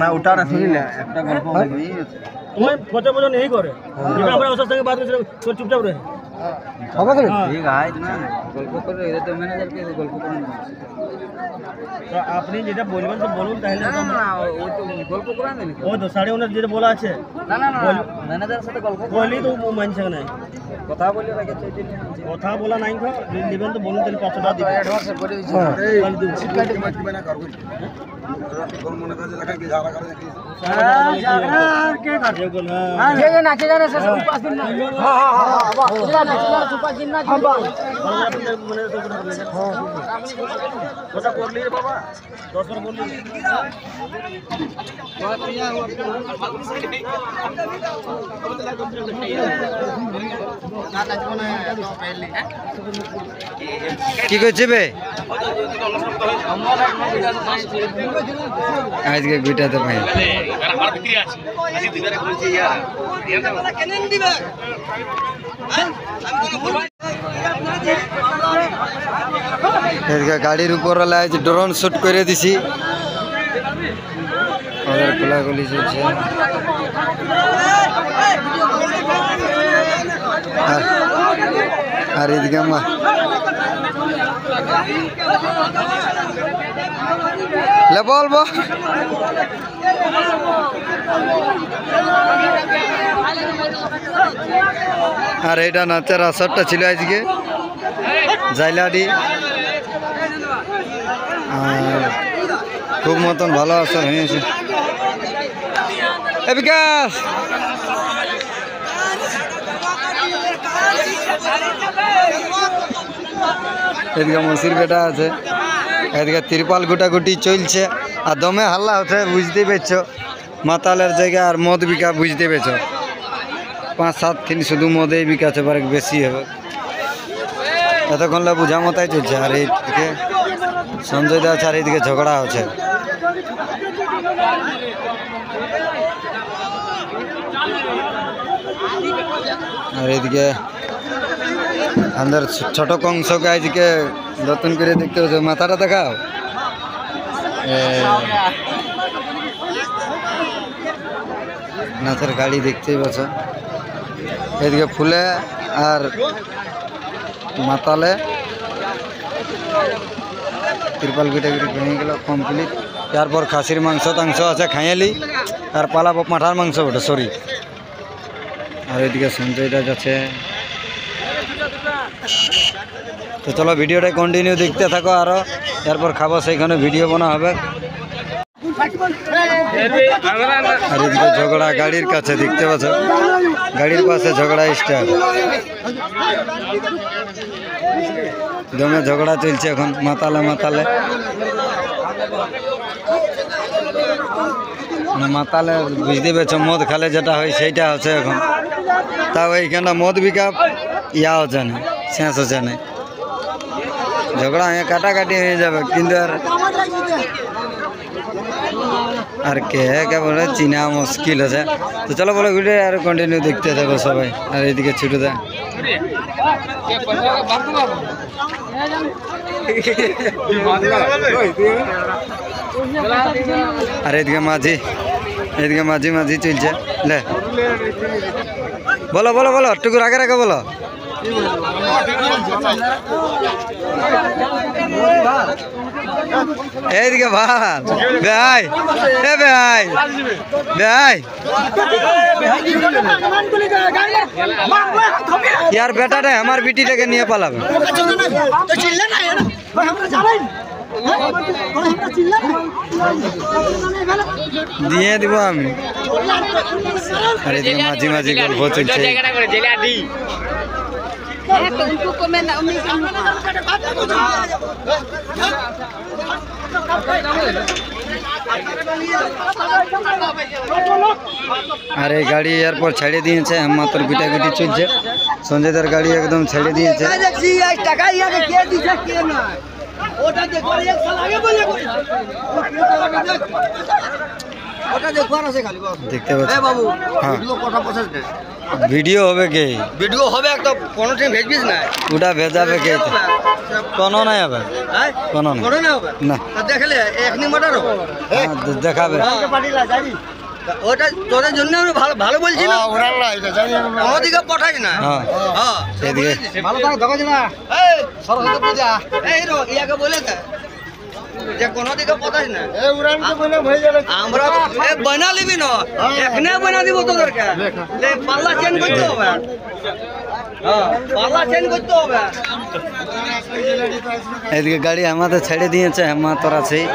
না ওটা না শুনিলে একটা গল্প বলি ওই বছর বছর নেই করে যেটা আমরা ওর সঙ্গে বাত করছিলাম তোর চুপচাপ রহে হবে তো ঠিক আছে না গল্প করে এটা তো ম্যানেজারকে গল্প করে না তো আপনি যেটা বলবেন তো বলুন তাহলে না না ও তো গল্প করে না ও তো 19.5 যেটা বলা আছে না না না ম্যানেজারের সাথে গল্প বলি তো মানছে না কথা বলে রাখে তো এই কথা বলা নাই তো দিবেন তো বলুন তাহলে 500 টাকা দিবেন অ্যাডভান্স করে দিছি সিটকাটি মারবে না করবে কোন মনে করে লেখা কি ঝাড়া করে দেখি কে কাটে বল যে যে নাচে জানে সে 5 দিন না হ্যাঁ বাবা যেটা নাচে জানে 5 দিন না বাবা মানে কথা করলি রে বাবা 10 বার বললি কি করছে বে আজকে বিটাতে ভাই গাড়ির উপর ড্রোন শুট করে দিছি ওদের খোলাগুলি চলছে আর এদিকে মা বলবো আর এটা নাচের আসরটা ছিল আজকে জাইলাডি খুব মতন ভালো আসর হয়েছে বিকাশ এদিকে মসির বেটা আছে এদিকে তিরপাল গুটাগুটি চলছে আর দমে হাল্লা হচ্ছে বুঝতে পেরেছ মাতালের জায়গায় আর মদ বিকা বুঝতে পেরেছ 5-7 দিন শুধু মদেই বিকাছে পারে বেশি হবে এতক্ষণ বুঝা মতাই চলছে আর এইদিকে সঞ্জয় দা আছে আর এইদিকে ঝগড়া হচ্ছে আর এইদিকে আমাদের ছোট কংসকে আজকে নতুন করে দেখতে হচ্ছে মাথাটা দেখাও নাচের গাড়ি দেখতেই পাচ্ছ এদিকে ফুলে আর মাতালে তিরপাল গুটাগুটি ভেঙে গেল কমপ্লিট তারপর খাসির মাংস টাংস আছে খাইয়ালি আর পালাবো মাঠার মাংস ওটা সরি আর এদিকে সঞ্জয়টা যাচ্ছে তো চলো ভিডিওটা কন্টিনিউ দেখতে থাকো আরো এরপর খাবো সেইখানে ভিডিও বানা হবে আর এদিকে ঝগড়া গাড়ির কাছে দেখতে পাচ্ছ গাড়ির পাশে ঝগড়া স্টার্ট দমে ঝগড়া চলছে এখন মাতালে মাতালে মাতালে বুঝতে পেরেছ মদ খালে যেটা হয় সেইটা হচ্ছে এখন তাও এইখানে মদ বিকা ইয়া হচ্ছে না শেষ হচ্ছে না ঝগড়া হয়ে কাটাকাটি হয়ে যাবে কিন্তু আর কে বলে চিনা মুশকিল আছে তো চলো বলো ভিডিও আর কন্টিনিউ দেখতে থাকো সবাই আর এইদিকে ছুটে দেয় আর এদিকে মাঝি মাঝি চলছে লে বলো বলো বলো টুকুর আগে রাখো বলো এইদিকে ভাই ভাই এ ভাই ভাই यार बेटा रे हमार बेटी लेके निये पालाबे দিয়ে দিব আমি আরে এদিকে মাঝি মাঝি গল্প চলছে আরে গাড়ি এরপর ছেড়ে দিয়েছে মাত্র পিটাপিটি চলছে সঞ্জয়দার গাড়ি একদম ছেড়ে দিয়েছে দেখতে পাচ্ছি ভিডিও হবে কে? ভিডিও হবে একটা কোনো টাইম ভেজবিস না ওটা ভেজাবে কে? কোনো নাই হবে, হ্যাঁ কোনো নাই। কোনো না হবে না তা দেখলে এখনি মার্ডার হবে হ্যাঁ, দেখাবে। তা ওটা তোদের জন্য আমি ভালো ভালো বলছি না আমাদিকে পঠাই না হ্যাঁ হ্যাঁ এদিকে ভালো থাকে দেখো না এই সরস্বতী পূজা এই রো ইয়াকে বলে দে যে কোন দিকে পঠাই না আমরা এ বনা লিবি না এখনে বনা দিব তোদেরকে লে পাল্লা চেঞ্জ করতে হবে হ্যাঁ পাল্লা চেঞ্জ করতে হবে এদিকে গাড়ি আমাদের ছেড়ে দিয়েছে, আমার তোর আছেই।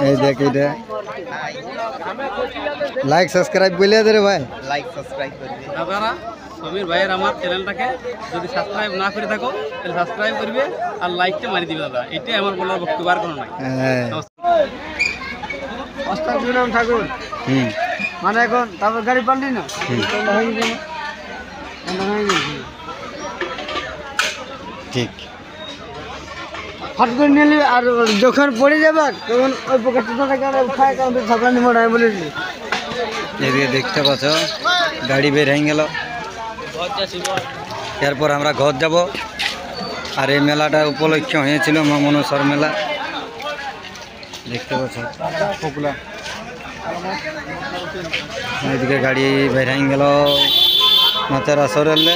এই দেখ এটা লাইক সাবস্ক্রাইব বলে দে রে ভাই। লাইক সাবস্ক্রাইব করবে আপনারা সমীর ভাইয়ের আমার চ্যানেলটাকে যদি সাবস্ক্রাইব না করে থাকো তাহলে সাবস্ক্রাইব করবে আর লাইকটা মারি দিবে দাদা, এটাই আমার বলার বক্তব্য, আর কোনো নাই। হ্যাঁ অস্তাদ বিনাম ঠাকুর হুম মানে এখন তারপর গাড়ি পাল্টি না ঠিক। হট করে নিলি আর যখন পড়ে যাবে তখন ওই পকেটটা থেকে উঠায় কারণ সকাল নিয়ে বলেছি এদিকে দেখতে পাচ্ছ গাড়ি বের হয়ে গেল। এরপর আমরা ঘর যাব। আর এই মেলাটা উপলক্ষ হয়েছিল মা মনসার মেলা, দেখতে পাচ্ছ। এদিকে গাড়ি বের হয়ে গেল মাছের আসরেলে।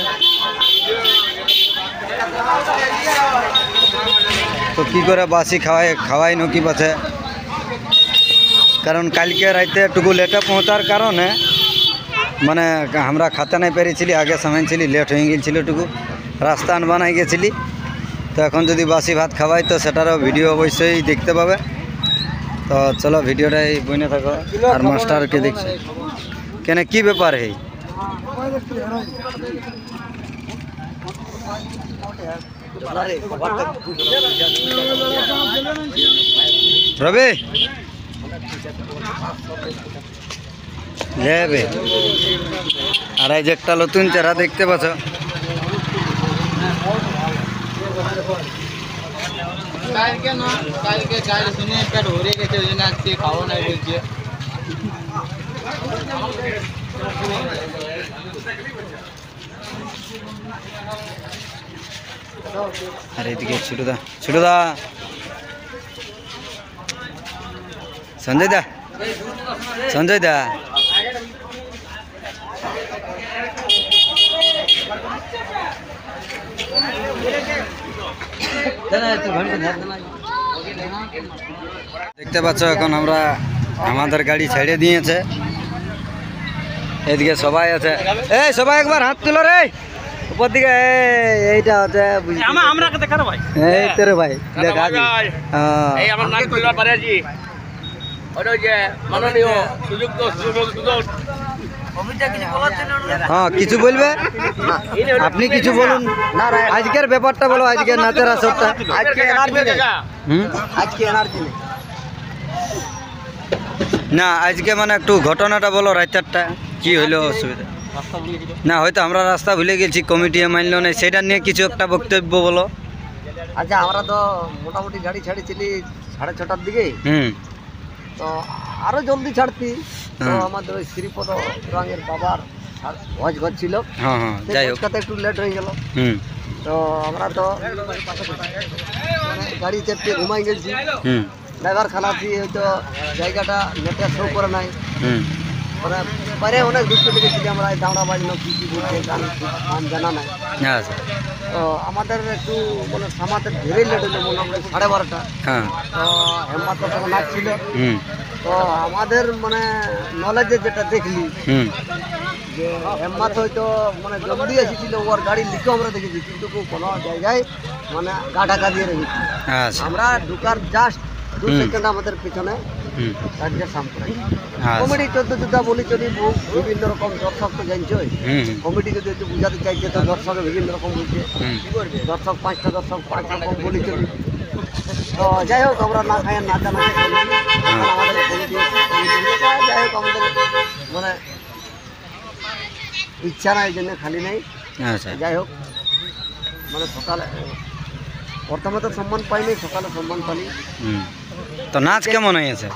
তো কি করে বাসি খাওয়াই নকি পাছে, কারণ কালকে রাইতে একটু লেটে পৌঁছার কারণে মানে আমরা খাতে নাই পেরেছিলি, আগে সময় ছিলি, লেট হয়ে গেছিল টুকু, রাস্তা বানাই গেছিলি। তো এখন যদি বাসি ভাত খাওয়াই তো সেটারও ভিডিও অবশ্যই দেখতে পাবে। তো চলো ভিডিওটাই বইনে থাকো। আর মাস্টারকে দেখছি কেন কি ব্যাপার হে? রবি যাবে। আর এই যে একটা নতুন চেহারা দেখতে পাচ্ছ, কালকে গাড়ি শুনে পেট ভরে গেছে ওই জন্য আজকে খাওয়া নাই বলছে। আর এদিকে ছোটদা, ছোটদা, সঞ্জয় দা, সঞ্জয় দা, দেখতে পাচ্ছ এখন আমরা আমাদের গাড়ি ছেড়ে দিয়েছে। এদিকে সবাই আছে, এই সবাই একবার হাত তুলো রে উপর দিকে। এইটা হচ্ছে আমরা দেখানো ভাই, এই তো রে ভাই দেখা এই আমার নাম কইবার পারে জি ওটা যে মাননীয় সুযুক্ত হ্যাঁ কিছু বলবে আপনি, কিছু বলুন। আজকের ব্যাপারটা বলো, আজকের নাচের আসরটা। না আজকে মানে একটু ঘটনাটা বলো, রাতেরটা কি হইলো, অসুবিধা না হয়তো আমরা রাস্তা ভুলে গেছি, কমিটি মানলো না, সেটা নিয়ে কিছু একটা বক্তব্য বলো। আচ্ছা আমরা তো মোটামুটি গাড়ি ছাড়িয়েছিলি 6:30টার দিকে, তো আরো জলদি ছাড়তি। তো আমাদের ওই শ্রীপদ রঙের বাবার ভোজ ঘর ছিল, হ্যাঁ হ্যাঁ যাই হোক, একটু লেট হয়ে গেল। তো আমরা তো গাড়ি চেপে ঘুমাই গেছি, ড্রাইভার খালাসি হয়তো জায়গাটা নেটে শো করে নাই, মানে বাইরে অনেক দূর থেকে গেছি আমরা, দাঁড়া বাজলো কি কি বলছে গান জানা নাই। তো আমাদের একটু মানে সামাদের ধীরে লেট হলো, মোটামুটি 12:30টা। তো হেমন্ত তখন নাচছিল। তো আমাদের মানে নলেজে যেটা দেখলি যে হেমন্ত হয়তো মানে জলদি এসেছিল, ওর গাড়ি লিখে আমরা দেখেছি, কিন্তু কোনো জায়গায় মানে গা ঢাকা দিয়ে রেখেছি। আমরা ঢুকার জাস্ট 2 সেকেন্ড আমাদের পিছনে কমিটি 14 বলি চলি, বিভিন্ন রকম দর্শক তো জানছই, কমিটি যদি একটু বুঝাতে চাইছে তো দর্শক বিভিন্ন রকম বুঝছে, দর্শক 5টা দর্শক 5 রকম বলি চলি। তো যাই হোক আমরা না খাই না জানা আমাদের যাই হোক আমাদের মানে ইচ্ছা নাই, জন্য খালি নেই। যাই হোক মানে সকালে প্রথমে তো সম্মান পাইনি, সকালে সম্মান পাইনি। তো নাচ কেমন হয়েছে?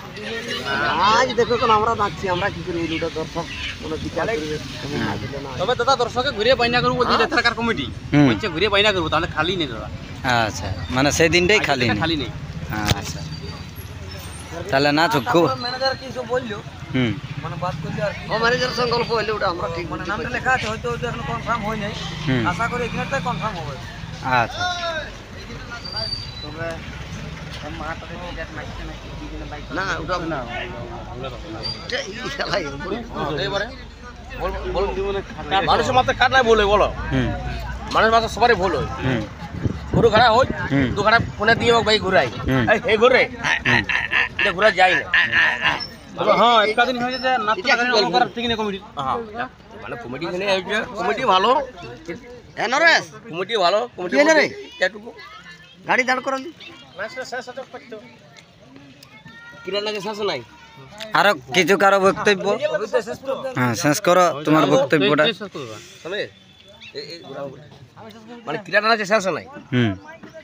আজ দেখো এখন আমরা নাচছি, আমরা কি করি? দুটো দর্শক কোনো বিচার করবে কেমন নাচ দিলে না। তবে দাদা দর্শকে ঘুরে বাইনা করবো বলছি এলাকার কমিটি বলছে ঘুরে বাইনা করবো, তাহলে খালি নেই দাদা। আচ্ছা, মানে সেই দিনটাই খালি নেই। খালি নেই। আচ্ছা, তাহলে নাচ খুব। ম্যানেজার কিছু বললো, হুম, মানে বাদ করলে আর ও ম্যানেজার সঙ্গে গল্প হইলে ওটা আমরা ঠিক মানে নামটা লেখা আছে, হয়তো ওটা এখন কনফার্ম হয় নাই। হুম, আশা করি এখানটাই কনফার্ম হবে। আচ্ছা। তবে না ওটা না মানুষের মাথায় খাট নাই বলে বলো, হুম, মানুষের মাথায় সবারই ভুল হয়। হুম, গরু খারাপ হয়, হুম। দু খারাপ ফোনে দিয়ে ভাই ঘুরাই, হুম। এই ঘুরে এটা ঘুরা যায় না। হ্যাঁ, একটা দিন হয়েছে যে নাচতে গল্প করার ঠিক নেই কমিটি। হ্যাঁ, মানে কমিটি এখানে হয়েছে, কমিটি ভালো, হ্যাঁ নরেশ কমিটি ভালো, কমিটি কি হলো রে? এটুকু গাড়ি দাঁড় করালি। কিরার লাগে শাসন নাই। আরো কিছু কারো বক্তব্য? হ্যাঁ, শেষ করো তোমার বক্তব্যটা। মানে কিরাট আছে শাসন নাই, হুম,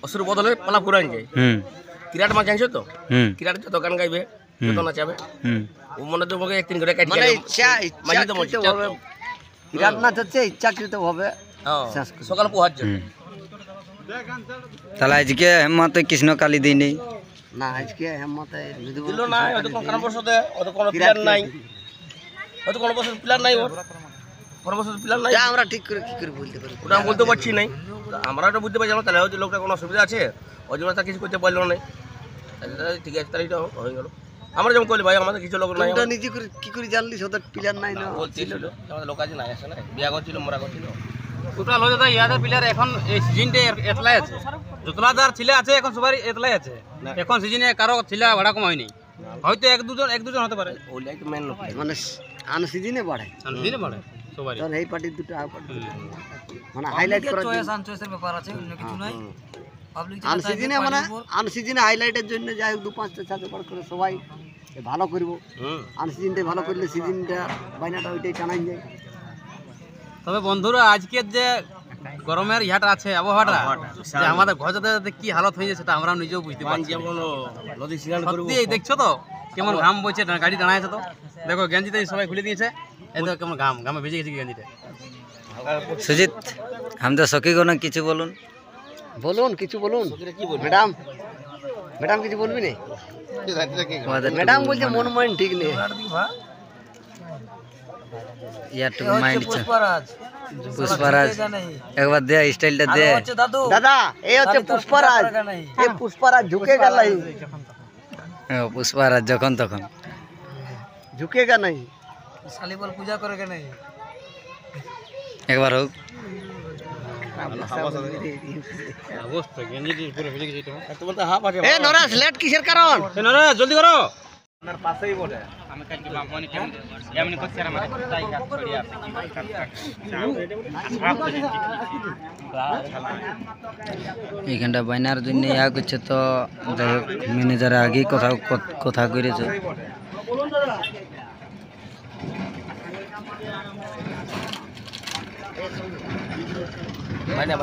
অসুর বদলে পালা পুরান যায়। হুম, কিরাট মাছ জানছো তো, হুম, কিরাট যত গান গাইবে যত নাচাবে হুম, ও মনে তো বকে একদিন করে কাটি মানে গেলে ইচ্ছাকৃত ভাবে বিরাট নাচ হচ্ছে, ইচ্ছাকৃত ভাবে শেষ করে। সকাল পোহার জন্য। হুম। তাহলে আজকে হেমন্ত কৃষ্ণ কালী দিই নেই। না আজকে হেমতে যদি দিল না, হয়তো কোনো কারণ বসতে, হয়তো কোনো প্লেয়ার নাই, হয়তো কোনো বছর প্লেয়ার নাই, ওর কোনো বছর প্লেয়ার নাই। আমরা ঠিক করে কি করে বলতে পারি? ওটা আমি বলতে পারছি নাই, আমরা ওটা বুঝতে পারছি না। তাহলে হয়তো লোকটা কোনো অসুবিধা আছে, ওই জন্য তা কিছু করতে পারলো না। ঠিক আছে, তাহলে এটা হয়ে গেল। আমরা যেমন করলি ভাই, আমাদের কিছু লোক নাই। ওটা নিজে করে কি করে জানলি ওদের প্লেয়ার নাই না? বলছিল আমাদের লোক আছে, নাই আসে না, বিয়া করছিল, মরা করছিল। টোটাল হয়ে দাদা ইয়াদের প্লেয়ার এখন এই সিজনটা এতলাই আছে, যতলাদার ছেলে আছে এখন সবারই এতলাই আছে। এখন সিজনে কারো ছেলে ভাড়া কম হয়নি, হয়তো এক দুজন হতে পারে। ওইলাই তো মেন লোক, মানে আনসিজনে বাড়ে, সিজনে বাড়ে সবারই। ধর এই পার্টির দুটো আর পার্টি মানে হাইলাইট করার জন্য চয়েসের ব্যাপার আছে, অন্য কিছু নাই। পাবলিক আনসিজনে মানে আনসিজনে হাইলাইটের জন্য যাই হোক 2-5টা চাতে পার করে সবাই ভালো করব। আনসিজনটাই ভালো করলে সিজনটা বাইনাটা ওইটাই টানাই যায়। তবে বন্ধুরা আজকের যে গরমের ইহাটা আছে, আবহাওয়াটা যে আমাদের ঘর যাতে কি হালত হয়েছে সেটা আমরা নিজেও বুঝতে পারছি। সত্যি দেখছো তো কেমন ঘাম বইছে, গাড়ি টানা আছে তো দেখো, গেঞ্জিতে সবাই খুলে দিয়েছে, এই তো কেমন ঘামে ভিজে গেছে গেঞ্জিটা। সুজিত, আমি তো সখী কোনো কিছু বলুন। বলুন কিছু বলুন ম্যাডাম, ম্যাডাম কিছু বলবি না? ম্যাডাম বলছে মন মাইন্ড ঠিক নেই। ইয়ারটুকু মাইন্ড পুষ্পারাজ পুষ্পারাজ একবার দে স্টাইলটা দে। হচ্ছে দাদু দাদা এই হচ্ছে পুষ্পারাজ, এই পুষ্পারাজ ঝুঁকেগা নাই, পুষ্পারাজ যখন তখন ঝুঁকেগা নাই। শালি বল পূজা করে কেন? একবার হোক। এ নরেশ লেট কিসের কারণ? জলদি করো। এইখানটা বাইনার জন্য ইয়া করছে, তো যাই হোক ম্যানেজার আগেই কথা করেছে। বাইনা